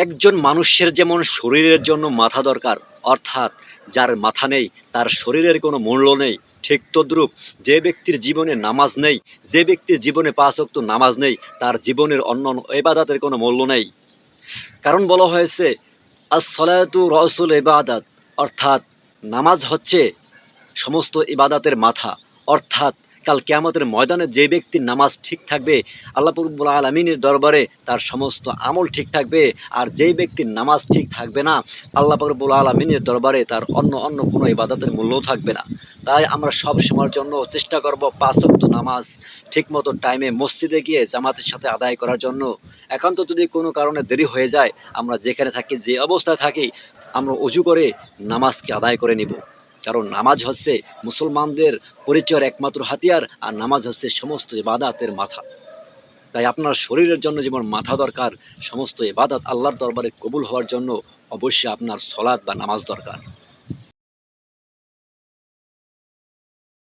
একজন মানুষের যেমন শরীরের জন্য মাথা দরকার, অর্থাৎ যার মাথা নেই তার শরীরের কোনো মূল্য নেই, ঠিক তদ্রূপ যে ব্যক্তির জীবনে নামাজ নেই, যে ব্যক্তির জীবনে ৫ ওয়াক্ত নামাজ নেই, তার জীবনের অন্য ইবাদতের কোনো মূল্য নেই। কারণ বলা হয়েছে আস-সালাতু রাসুল ইবাদাত, অর্থাৎ নামাজ হচ্ছে সমস্ত ইবাদাতের মাথা। অর্থাৎ কাল কিয়ামতের ময়দানে যে ব্যক্তির নামাজ ঠিক থাকবে, আল্লাহ রব্বুল আলামিনের দরবারে তার সমস্ত আমল ঠিক থাকবে। আর যেই ব্যক্তির নামাজ ঠিক থাকবে না, আল্লাহ রব্বুল আলামিনের দরবারে তার অন্য কোনো ইবাদতের মূল্যও থাকবে না। তাই আমরা সব সময়ের জন্য চেষ্টা করব ৫ ওয়াক্ত নামাজ ঠিকমতো টাইমে মসজিদে গিয়ে জামাতের সাথে আদায় করার জন্য। একান্ত যদি কোনো কারণে দেরি হয়ে যায়, আমরা যেখানে থাকি, যে অবস্থায় থাকি, আমরা অজু করে নামাজকে আদায় করে নিব। কারণ নামাজ হচ্ছে মুসলমানদের পরিচয়ের একমাত্র হাতিয়ার, আর নামাজ হচ্ছে সমস্ত ইবাদাতের মাথা। তাই আপনার শরীরের জন্য যেমন মাথা দরকার, সমস্ত ইবাদত আল্লাহর দরবারে কবুল হওয়ার জন্য অবশ্যই আপনার সলাৎ বা নামাজ দরকার।